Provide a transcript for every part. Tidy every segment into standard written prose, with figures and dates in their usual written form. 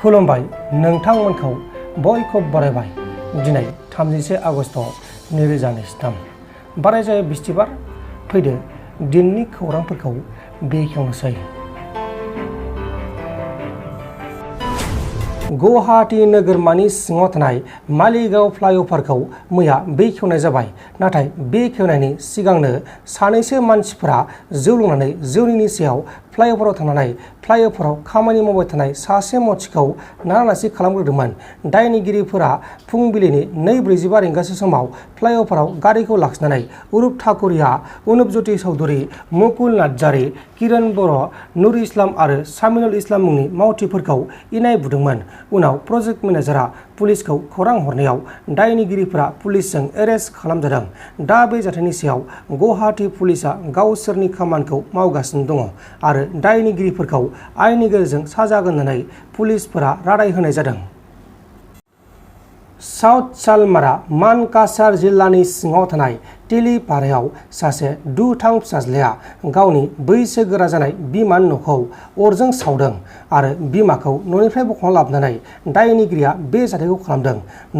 खुलुमबाय नोंथांमोनखौ बयखौबो बरायबाय। दिनै 31 आगस्ट 2023 बारायजायो बिस्थिबार। फैदो दिननि खौरांफोरखौ बेखेवनोसै। गुवाहाटी नोगोरमानि सिङाव थानाय मालिगाव फ्लाइअभारखौ मैया बेखेवनाय जाबाय। नाथाय बेखेवनायनि सिगांनो सानैसो मानसिफोरा जौ लोंनानै जौनि निसायाव फ्लाइअभाराव थांनानै फ्लाइअभाराव खामानि मावबाय थानाय सासे मानसिखौ नारानासि खालामग्रोदोंमोन। दायनिगिरिफोरा फुंबिलिनि 2:45 रिंगासो समाव फ्लाइअभाराव गारिखौ लाखिनानै उरुप ठाकुरिया, अनुप ज्योति चौधुरी, मुकुल नार्जारी, किरण बर', नुर इस्लाम आरो सामिनुल इस्लाम मुंनि मावथिफोरखौ इनाय बुदोंमोन। उनाव प्रजेक्ट मेनेजारआ पुलिसखौ खौरां हरनायाव दायनिगिरिफोरा पुलिसजों एरेस्ट खालामजादों। दा बे जाथायनि सायाव गुवाहाटी पुलिसआ गावसोरनि खामानिखौ मावगासिनो दङ आरो दायनिगिरिफोरखौ आयेननि गेजेरजों साजा होनानै पुलिसफोरा रादाय होनाय जादों। साउथ सालमारा मानकासार जिल्लानि सिङाव थानाय टेलिपारायाव सासे दुथां फिसाज्लाया गावनि बैसोगोरा जानाय बिमानि न'खौ अरजों सावदों आरो बिमाखौ न'निफ्राय बख'ना लाबोनानै दायनिगिरिया बे जाथायखौ खालामदों।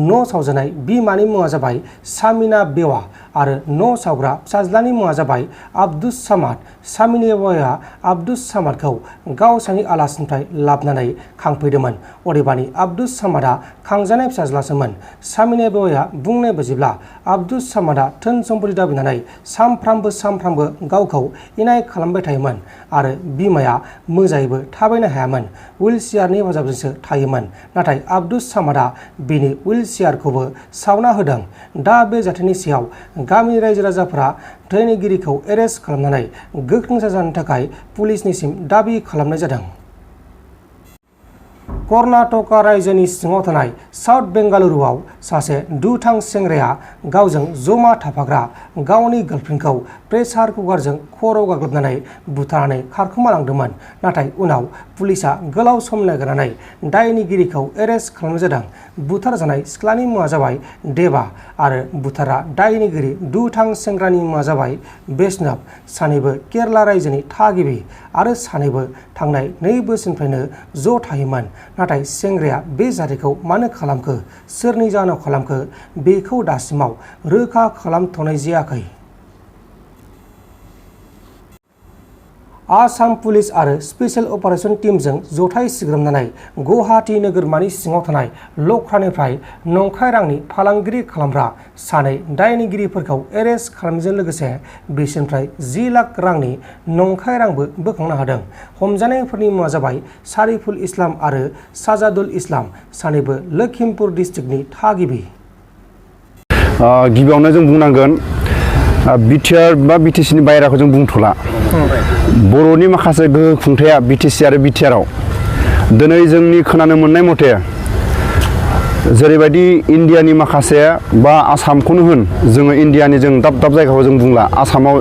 न' सावजानाय बिमानि मुङा जाबाय सामिना बेवा आरो न' सावग्रा फिसाज्लानि मुङा जाबाय आब्दुस सामाद। सामिना बेवाया आब्दुस सामादखौ गावसानि आलासिनिफ्राय लाबोनानै खांफैदोंमोन। अदेबानि आब्दुस सामादा खांजानाय फिसाज्लासोमोन। सामिना बेवाया बुंनाय बायदिब्ला आब्दुस सामादा धोन सम्पति दाबिनानै सामफ्रामबो गावखौ इनाय खालामबाय थायोमोन आरो बिमाया मोजाङैबो थाबायनो हायामोन, हुइलचेयारनि हेफाजाबजोंसो थायोमोन। नाथाय आब्दुस सामादा बिनि हुइलचेयारखौबो सावना होदों। दा बे जाथायनि सायाव गामिनि रायजो राजाफोरा दायनिगिरिखौ एरेस्ट खालामनानै गोख्रों साजा होनो थाखाय पुलिसनिसिम दाबि खालामनाय जादों। कर्नाटका रायजोनि सिङाव थानाय साउथ बेंगालुरुआव सासे दुथां सेंग्राया गावजों जमा थाफाग्रा गावनि गार्लफ्रेन्डखौ प्रेसार कुकारजों खर'आव गाग्लोबनानै बुथारनानै खारखोमालांदोंमोन। नाथाय उनाव पुलिसआ गोलाव सम नागिरनानै दायनिगिरिखौ एरेस्ट खालामनाय जादों। बुथारजानाय सिख्लानि मुङा जाबाय देबा आरो बुथारा दायनिगिरि दुथां सेंग्रानि मुङा जाबाय बैष्णब। सानैबो केरला रायजोनि थागिबि आरो सानैबो थांनाय 2 बोसोरनिफ्रायनो ज' थायोमोन। नाथाय सेंग्राया बे जाथायखौ मानो खालामखो, सोरनि जाहोनाव खालामखो बेखौ दासिमाव रोखा खालामथ'नाय जायाखै। आसाम पुलिस आरो स्पेशल अपारेशन टीमजों जथाय सिग्रोमनानै गुवाहाटी नोगोरमानि सिङाव थानाय लख्रानिफ्राय नंखाय रांनि फालांगिरि खालामग्रा सानै दायनिगिरिफोरखौ एरेस्ट खालामनायजों लोगोसे बिसोरनिफ्राय 10 लाख रांनि नंखाय रांबो बोखांनो हादों। हमजानायफोरनि मुङा जाबाय सारिफुल इस्लाम आरो साजादुल इस्लाम। सानैबो लखिमपुर डिस्ट्रिक्टनि थागिबि। गिबियावनो जों बुंनांगोन बिटिआर बा बिटिसिनि बायराखौ जों बुंथ'ला। बर'नि माखासे गोहो खुंथाया बिटिसि आरो बिटिआरआव दिनै जोंनि खोनानो मोननाय मथे जेरैबायदि इण्डियानि माखासे बा आसामखौनो होन, जोङो इण्डियानि जों दाब दाब जायगाखौ जों बुंला, आसामाव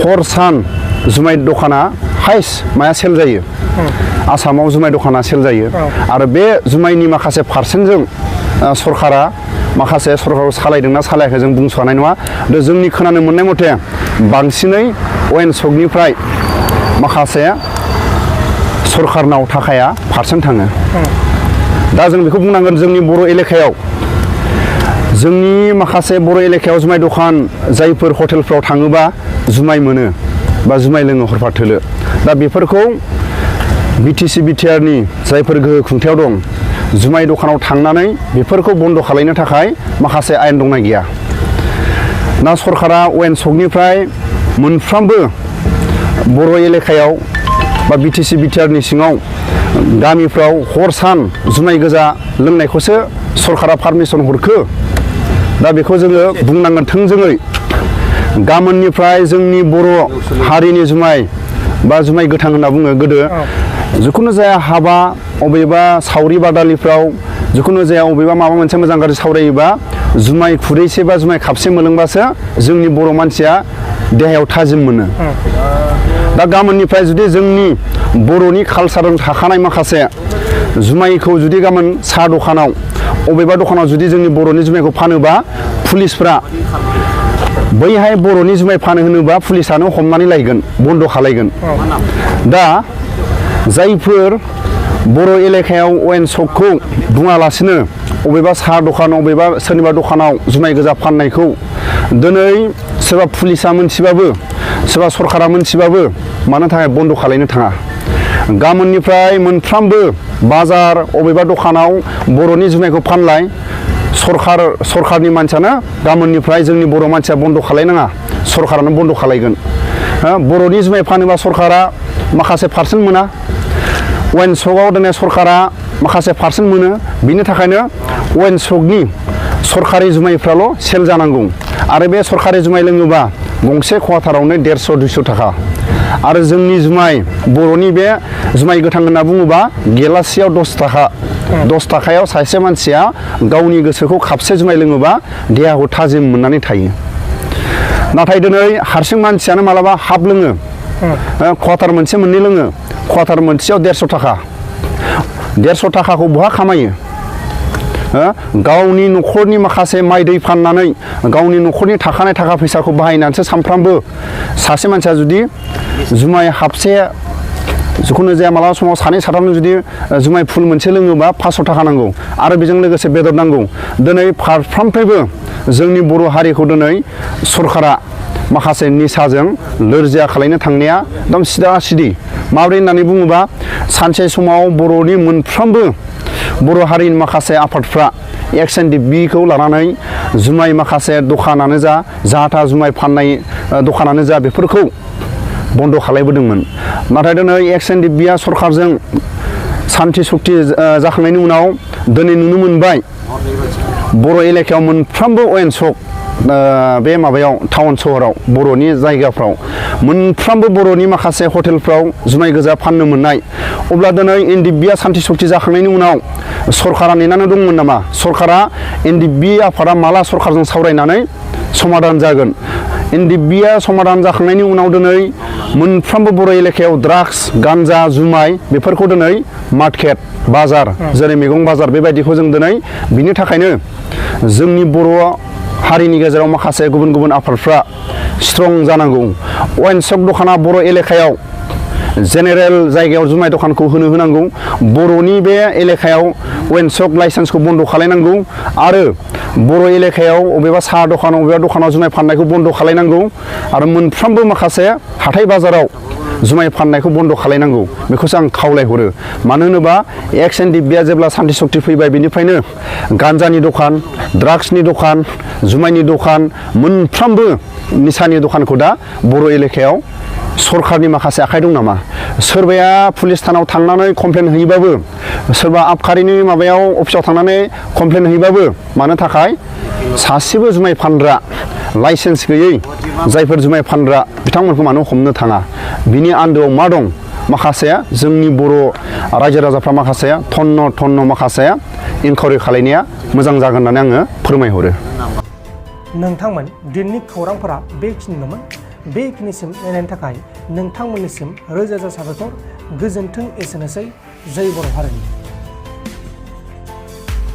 हर सान जुमाय दखाना हाइस्ट माया सेल जायो। आसामाव जुमाय दखाना सेल जायो आरो बे जुमायनि माखासे पारसेन्टजों सरकारा माखासे सरकारखौ सालायदोंना सालायाखै जों बुंस' हानाय नङा। दा जोंनि खोनानो मोननाय मथे बांसिनै अवेन सकनिफ्राय माखासे सरकारनाव थाखाया पारसेन्ट थाङो। दा जों बेखौ बुंनांगोन जोंनि बर' एलेकायाव, जोंनि माखासे बर' एलेकायाव जुमाय दखान जायफोर हटेलफ्राव थाङोबा जुमाय मोनो बा जुमाय लोङो हरफा थोलो। दा बेफोरखौ बिटिसि बिटिआरनि जायफोर गोहो खुंथायाव दं, जुमाय दखानाव थांनानै बेफोरखौ बन्द' खालामनो थाखाय माखासे आयेन दंना गैया। ना सरकारा अवेन सकनिफ्राय मोनफ्रोमबो बर' एलेकायाव बा बिटिसि बिटिआरनि सिङाव गामिफ्राव हर सान जुमाय गोजा लोंनायखौसो सरकारा पारमिसन हरखो। दा बेखौ जोङो बुंनांगोन थोंजोङै गाबोननिफ्राय जोंनि बर' हारिनि जुमाय बा जुमाय गोथां होनना बुङो गोदो, जिखुनु जाया हाबा अबेबा सावरि बादालिफ्राव जिखुनु जाया अबेबा माबा मोनसे मोजां गाज्रि सावरायोबा जुमाय खुरैसे बा जुमाय खापसे मोनलोंबासो जोंनि बर' मानसिया देहायाव थाजिम मोनो। दा गाबोननिफ्राय जुदि जोंनि बर'नि कालसारजों थाखानाय माखासे जुमायखौ जुदि गाबोन साहा दखानाव अबेबा दखानाव जुदि जोंनि बर'नि जुमायखौ फानोबा पुलिसफ्रा बैहाय बर'नि जुमाय फानो होनोबा पुलिसानो हमनानै लायगोन, बन्द' खालायगोन। दा जायफोर बर' एलेकायाव वाइन शपखौ बुङालासिनो अबेबा साहा दखान अबेबा सोरनिबा दखानाव जुमाय गोजा फाननायखौ दिनै सोरबा पुलिसा मोनथिबाबो सोरबा सरकारा मोनथिबाबो मानो थाखाय बन्द' खालायनो थाङा गाबोननिफ्राय मोनफ्रोमबो बाजार अबेबा दखानाव बर'नि जुमायखौ फानलाय सरकारनि मानसियानो गाबोननिफ्राय जोंनि बर' मानसिया बन्द' खालायनाङा सरकारानो बन्द' खालायगोन बर'नि जुमाय फानोबा सरकारा माखासे पारसेन्ट मोना वाइन शपआव दिनै सरकारा माखासे पारसेन्ट मोनो बिनि थाखायनो वाइन शपनि सरकारि जुमायफ्राल' सेल जानांगौ आरो बे सरकारि जुमाय लोङोबा गंसे क्वार्टारावनो 150-200 थाखा आरो जोंनि जुमाय बर'नि बे जुमाय गोथां होनना बुङोबा गेलासेयाव 10 थाखा 10 थाखायाव सासे मानसिया गावनि गोसोखौ खापसे जुमाय लोङोबा देहाखौ थाजिम मोननानै थायो नाथाय दिनै हारसिं मानसियानो मालाबा हाफ लोङो क्वार्टार मोनसे मोननै लोङो क्वार्टार मोनसेयाव 150 थाखा 150 थाखाखौ बहा खामायो गावनि न'खरनि माखासे माइ दै फाननानै गावनि न'खरनि थाखानाय थाखा फैसाखौ बाहायनानैसो सानफ्रामबो सासे मानसिया जुदि जुमाय हाबसे जिखुनु जाया मालाबा समाव सानै साथामनो जुदि जुमाय फुल मोनसे लोङोबा 500 थाखा नांगौ आरो बेजों लोगोसे बेदर नांगौ दिनै फारफ्रोमफ्रायबो जोंनि बर' हारिखौ दिनै सरकारा माखासे निसाजों लोरजिया खालायनो थांनाया एकदम सिदा सिदि माबोरै होननानै बुङोबा सानसे समाव बर'नि मोनफ्रोमबो बर' हारिनि माखासे आफादफ्रा XNDB-खौ लानानै जुमाय माखासे दखानानो जा जाहा जुमाय फाननाय दखानानो जा बेफोरखौ बन्द' खालायबोदोंमोन नाथाय दिनै XNDB-आ सरकारजों सान्थि सुक्ति जाखांनायनि उनाव दिनै नुनो मोनबाय बर' एलेकायाव मोनफ्रोमबो वाइन शप बे माबायाव टाउन सहराव बर'नि जायगाफ्राव मोनफ्रोमबो बर'नि माखासे हटेलफ्राव जुमाय गोजा फाननो मोननाय अब्ला दिनै NDB-आ सान्थि सुक्ति जाखांनायनि उनाव सरकारा नेनानै दंमोन नामा सरकारा NDB आफादा माला सरकारजों सावरायनानै समाधान जागोन NDB-आ समाधान जाखांनायनि उनाव दिनै मोनफ्रोमबो बर' एलेकायाव ड्राग्स गान्जा जुमाय बेफोरखौ दिनै मार्केट बाजार जेरै मैगं बाजार बेबायदिखौ जों दिनै बिनि थाखायनो जोंनि बर' हारिनि गेजेराव माखासे गुबुन गुबुन आफादफ्रा स्ट्रं जानांगौ वाइन शप दखाना बर' एलेकायाव जेनेरेल जायगायाव जुमाय दखानखौ होनांगौ बर'नि बे एलेकायाव वाइन शप लाइसेन्सखौ बन्द' खालायनांगौ आरो बर' एलेकायाव अबेबा साहा दखान अबेबा दखानाव जुमाय फाननायखौ बन्द' खालायनांगौ आरो मोनफ्रोमबो माखासे हाथाय बाजाराव जुमाय फाननायखौ बन्द' खालायनांगौ बेखौसो आं खावलायहरो मानो होनोबा XNDB-आ जेब्ला सान्थि सुक्ति फैबाय बेनिफ्रायनो गान्जानि दखान ड्राग्सनि दखान जुमायनि दखान मोनफ्रोमबो निसानि दखानखौ दा बर' एलेकायाव सरकारनि माखासे आखाइ दं नामा सोरबाया पुलिस थानाव थांनानै कमप्लेन हैयोबाबो सोरबा आबखारिनि माबायाव अफिसाव थांनानै कमप्लेन हैयोबाबो मानो थाखाय सासेबो जुमाय फानग्रा लाइसेन्स गैयै जायफोर जुमाय फानग्रा बिथांमोनखौ मानो हमनो थाङा बिनि आन्दोआव मा दं माखासे जोंनि बर' रायजो राजाफ्रा माखासे थन्न माखासे इनकुवारि खालायनाया मोजां जागोन होननानै आङो फोरमायहरो नोंथांमोन दिनैनि खौरांफोरा बेखिनिल'मोन बेखिनिसिम नायनायनि थाखाय नोंथांमोननिसिम रोजा रोजा साबायखर गोजोन्थों एसेनोसै जय बर' हारिनि